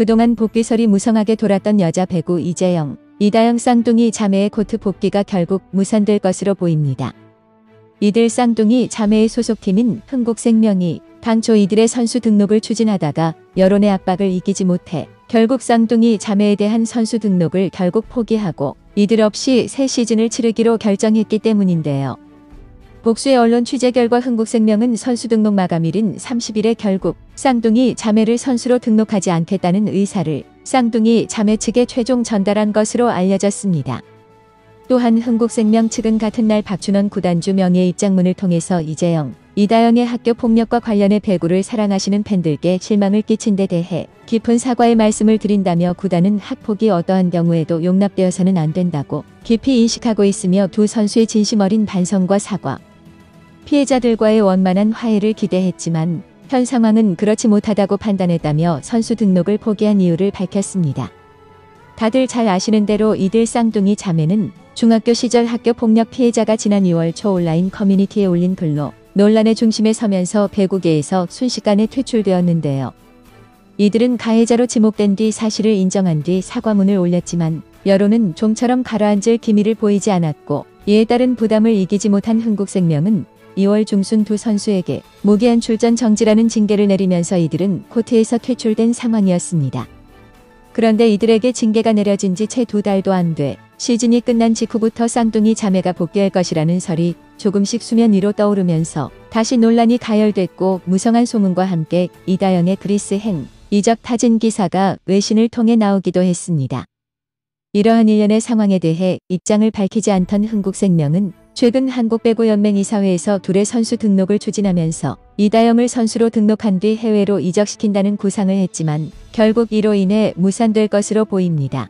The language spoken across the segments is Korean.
그동안 복귀설이 무성하게 돌았던 여자 배구 이재영, 이다영 쌍둥이 자매의 코트 복귀가 결국 무산될 것으로 보입니다. 이들 쌍둥이 자매의 소속팀인 흥국생명이 당초 이들의 선수 등록을 추진하다가 여론의 압박을 이기지 못해 결국 쌍둥이 자매에 대한 선수 등록을 결국 포기하고 이들 없이 새 시즌을 치르기로 결정했기 때문인데요. 복수의 언론 취재 결과 흥국생명은 선수 등록 마감일인 30일에 결국 쌍둥이 자매를 선수로 등록하지 않겠다는 의사를 쌍둥이 자매 측에 최종 전달한 것으로 알려졌습니다. 또한 흥국생명 측은 같은 날 박준원 구단주 명의의 입장문을 통해서 이재영, 이다영의 학교 폭력과 관련해 배구를 사랑하시는 팬들께 실망을 끼친 데 대해 깊은 사과의 말씀을 드린다며 구단은 학폭이 어떠한 경우에도 용납되어서는 안 된다고 깊이 인식하고 있으며 두 선수의 진심 어린 반성과 사과, 피해자들과의 원만한 화해를 기대했지만 현 상황은 그렇지 못하다고 판단했다며 선수 등록을 포기한 이유를 밝혔습니다. 다들 잘 아시는 대로 이들 쌍둥이 자매는 중학교 시절 학교 폭력 피해자가 지난 2월 초 온라인 커뮤니티에 올린 글로 논란의 중심에 서면서 배구계에서 순식간에 퇴출되었는데요. 이들은 가해자로 지목된 뒤 사실을 인정한 뒤 사과문을 올렸지만 여론은 좀처럼 가라앉을 기미를 보이지 않았고 이에 따른 부담을 이기지 못한 흥국생명은 2월 중순 두 선수에게 무기한 출전 정지라는 징계를 내리면서 이들은 코트에서 퇴출된 상황이었습니다. 그런데 이들에게 징계가 내려진 지 채 2달도 안 돼 시즌이 끝난 직후부터 쌍둥이 자매가 복귀할 것이라는 설이 조금씩 수면 위로 떠오르면서 다시 논란이 가열됐고 무성한 소문과 함께 이다영의 그리스행 이적 타진 기사가 외신을 통해 나오기도 했습니다. 이러한 일련의 상황에 대해 입장을 밝히지 않던 흥국생명은 최근 한국배구연맹 이사회에서 둘의 선수 등록을 추진하면서 이다영을 선수로 등록한 뒤 해외로 이적시킨다는 구상을 했지만 결국 이로 인해 무산될 것으로 보입니다.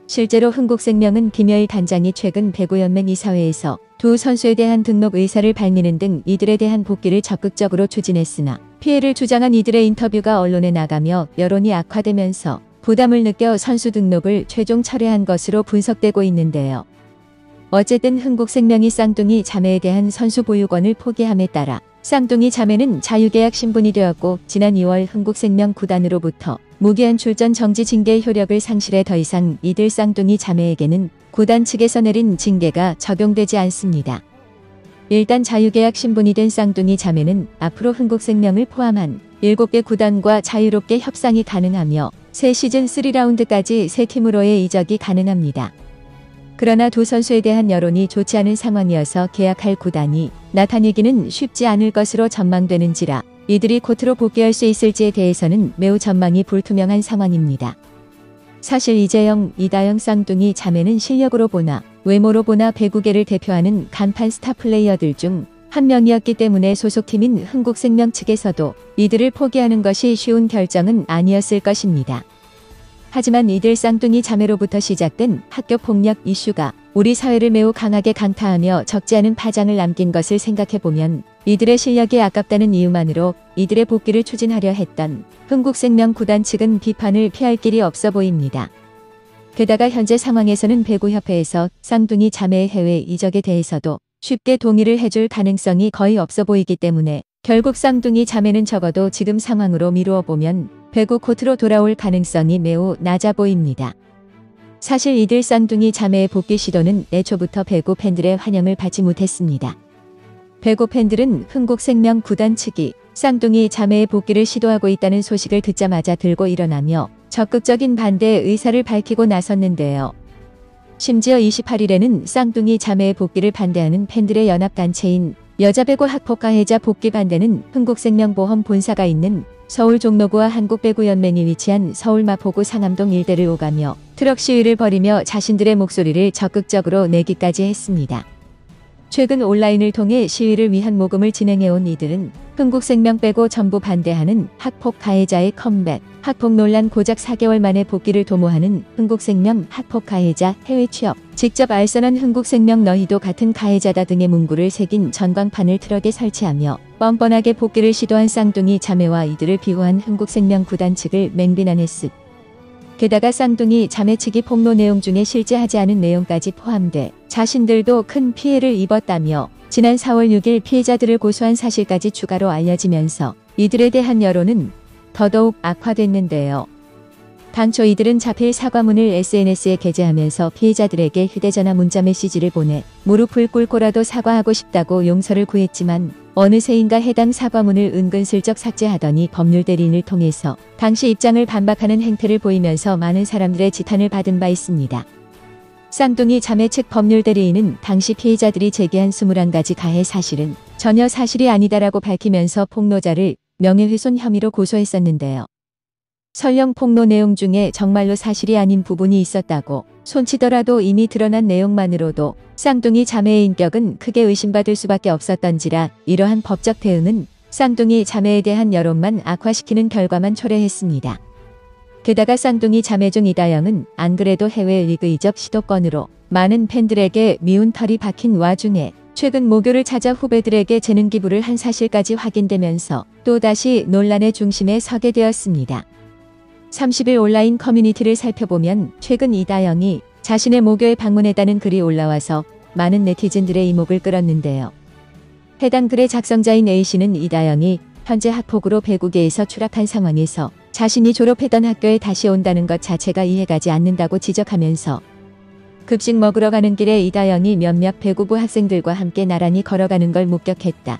실제로 흥국생명은 김여일 단장이 최근 배구연맹 이사회에서 두 선수에 대한 등록 의사를 밝히는 등 이들에 대한 복귀를 적극적으로 추진했으나 피해를 주장한 이들의 인터뷰가 언론에 나가며 여론이 악화되면서 부담을 느껴 선수 등록을 최종 철회한 것으로 분석되고 있는데요. 어쨌든 흥국생명이 쌍둥이 자매에 대한 선수 보유권을 포기함에 따라 쌍둥이 자매는 자유계약 신분이 되었고 지난 2월 흥국생명 구단으로부터 무기한 출전 정지 징계 효력을 상실해 더 이상 이들 쌍둥이 자매에게는 구단 측에서 내린 징계가 적용되지 않습니다. 일단 자유계약 신분이 된 쌍둥이 자매는 앞으로 흥국생명을 포함한 7개 구단과 자유롭게 협상이 가능하며 새 시즌 3라운드까지 새 팀으로의 이적이 가능합니다. 그러나 두 선수에 대한 여론이 좋지 않은 상황이어서 계약할 구단이 나타내기는 쉽지 않을 것으로 전망되는지라 이들이 코트로 복귀할 수 있을지에 대해서는 매우 전망이 불투명한 상황입니다. 사실 이재영, 이다영 쌍둥이 자매는 실력으로 보나 외모로 보나 배구계를 대표하는 간판 스타 플레이어들 중 한 명이었기 때문에 소속팀인 흥국생명 측에서도 이들을 포기하는 것이 쉬운 결정은 아니었을 것입니다. 하지만 이들 쌍둥이 자매로부터 시작된 학교 폭력 이슈가 우리 사회를 매우 강하게 강타하며 적지 않은 파장을 남긴 것을 생각해보면 이들의 실력이 아깝다는 이유만으로 이들의 복귀를 추진하려 했던 흥국생명 구단 측은 비판을 피할 길이 없어 보입니다. 게다가 현재 상황에서는 배구협회에서 쌍둥이 자매의 해외 이적에 대해서도 쉽게 동의를 해줄 가능성이 거의 없어 보이기 때문에 결국 쌍둥이 자매는 적어도 지금 상황으로 미루어 보면 배구 코트로 돌아올 가능성이 매우 낮아 보입니다. 사실 이들 쌍둥이 자매의 복귀 시도는 애초부터 배구 팬들의 환영을 받지 못했습니다. 배구 팬들은 흥국생명 구단 측이 쌍둥이 자매의 복귀를 시도하고 있다는 소식을 듣자마자 들고 일어나며 적극적인 반대의 의사를 밝히고 나섰는데요. 심지어 28일에는 쌍둥이 자매의 복귀를 반대하는 팬들의 연합단체인 여자배구 학폭 가해자 복귀 반대는 흥국생명보험 본사가 있는 서울 종로구와 한국배구연맹이 위치한 서울 마포구 상암동 일대를 오가며 트럭 시위를 벌이며 자신들의 목소리를 적극적으로 내기까지 했습니다. 최근 온라인을 통해 시위를 위한 모금을 진행해온 이들은 흥국생명 빼고 전부 반대하는 학폭 가해자의 컴백, 학폭 논란 고작 4개월 만에 복귀를 도모하는 흥국생명 학폭 가해자 해외 취업, 직접 알선한 흥국생명 너희도 같은 가해자다 등의 문구를 새긴 전광판을 트럭에 설치하며 뻔뻔하게 복귀를 시도한 쌍둥이 자매와 이들을 비호한 흥국생명 구단 측을 맹비난했습. 게다가 쌍둥이 자매 측이 폭로 내용 중에 실제 하지 않은 내용까지 포함돼 자신들도 큰 피해를 입었다며 지난 4월 6일 피해자들을 고소한 사실까지 추가로 알려지면서 이들에 대한 여론은 더더욱 악화됐는데요. 당초 이들은 자필 사과문을 SNS에 게재하면서 피해자들에게 휴대전화 문자 메시지를 보내 무릎을 꿇고라도 사과하고 싶다고 용서를 구했지만 어느새인가 해당 사과문을 은근슬쩍 삭제하더니 법률 대리인을 통해서 당시 입장을 반박하는 행태를 보이면서 많은 사람들의 지탄을 받은 바 있습니다. 쌍둥이 자매 측 법률 대리인은 당시 피해자들이 제기한 21가지 가해 사실은 전혀 사실이 아니다라고 밝히면서 폭로자를 명예훼손 혐의로 고소했었는데요. 설령 폭로 내용 중에 정말로 사실이 아닌 부분이 있었다고 손치더라도 이미 드러난 내용만으로도 쌍둥이 자매의 인격은 크게 의심받을 수밖에 없었던지라 이러한 법적 대응은 쌍둥이 자매에 대한 여론만 악화시키는 결과만 초래했습니다. 게다가 쌍둥이 자매 중 이다영은 안 그래도 해외 리그 이적 시도권으로 많은 팬들에게 미운 털이 박힌 와중에 최근 모교를 찾아 후배들에게 재능 기부를 한 사실까지 확인되면서 또다시 논란의 중심에 서게 되었습니다. 30일 온라인 커뮤니티를 살펴보면 최근 이다영이 자신의 모교에 방문했다는 글이 올라와서 많은 네티즌들의 이목을 끌었는데요. 해당 글의 작성자인 A씨는 이다영이 현재 학폭으로 배구계에서 추락한 상황에서 자신이 졸업했던 학교에 다시 온다는 것 자체가 이해가지 않는다고 지적하면서 급식 먹으러 가는 길에 이다영이 몇몇 배구부 학생들과 함께 나란히 걸어가는 걸 목격했다.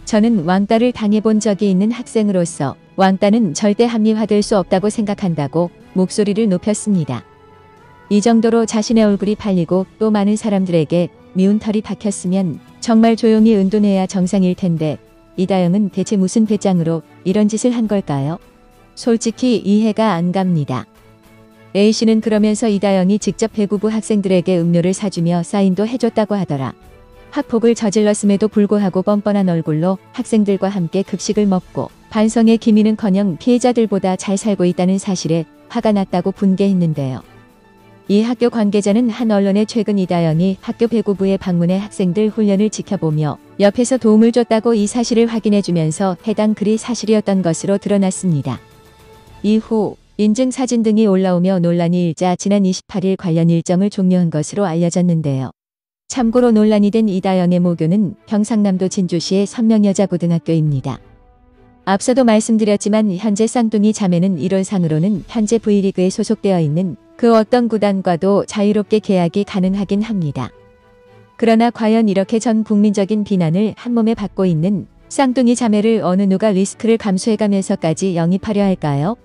저는 왕따를 당해본 적이 있는 학생으로서 왕따는 절대 합리화될 수 없다고 생각한다고 목소리를 높였습니다. 이 정도로 자신의 얼굴이 팔리고 또 많은 사람들에게 미운 털이 박혔으면 정말 조용히 은둔해야 정상일 텐데 이다영은 대체 무슨 배짱으로 이런 짓을 한 걸까요? 솔직히 이해가 안 갑니다. A씨는 그러면서 이다영이 직접 배구부 학생들에게 음료를 사주며 사인도 해줬다고 하더라. 학폭을 저질렀음에도 불구하고 뻔뻔한 얼굴로 학생들과 함께 급식을 먹고 반성의 기미는커녕 피해자들보다 잘 살고 있다는 사실에 화가 났다고 분개했는데요. 이 학교 관계자는 한 언론에 최근 이다영이 학교 배구부에 방문해 학생들 훈련을 지켜보며 옆에서 도움을 줬다고 이 사실을 확인해주면서 해당 글이 사실이었던 것으로 드러났습니다. 이후 인증 사진 등이 올라오며 논란이 일자 지난 28일 관련 일정을 종료한 것으로 알려졌는데요. 참고로 논란이 된 이다영의 모교는 경상남도 진주시의 선명여자고등학교입니다. 앞서도 말씀드렸지만 현재 쌍둥이 자매는 이론상으로는 현재 V리그에 소속되어 있는 그 어떤 구단과도 자유롭게 계약이 가능하긴 합니다. 그러나 과연 이렇게 전 국민적인 비난을 한몸에 받고 있는 쌍둥이 자매를 어느 누가 리스크를 감수해가면서까지 영입하려 할까요?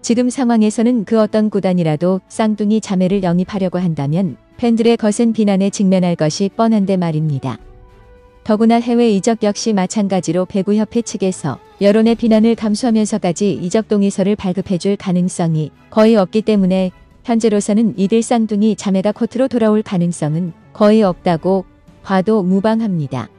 지금 상황에서는 그 어떤 구단이라도 쌍둥이 자매를 영입하려고 한다면 팬들의 거센 비난에 직면할 것이 뻔한데 말입니다. 더구나 해외 이적 역시 마찬가지로 배구협회 측에서 여론의 비난을 감수하면서까지 이적 동의서를 발급해줄 가능성이 거의 없기 때문에 현재로서는 이들 쌍둥이 자매가 코트로 돌아올 가능성은 거의 없다고 봐도 무방합니다.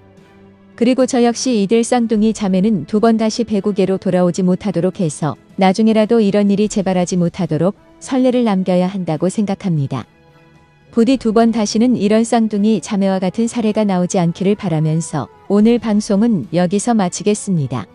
그리고 저 역시 이들 쌍둥이 자매는 두 번 다시 배구계로 돌아오지 못하도록 해서 나중에라도 이런 일이 재발하지 못하도록 선례를 남겨야 한다고 생각합니다. 부디 두 번 다시는 이런 쌍둥이 자매와 같은 사례가 나오지 않기를 바라면서 오늘 방송은 여기서 마치겠습니다.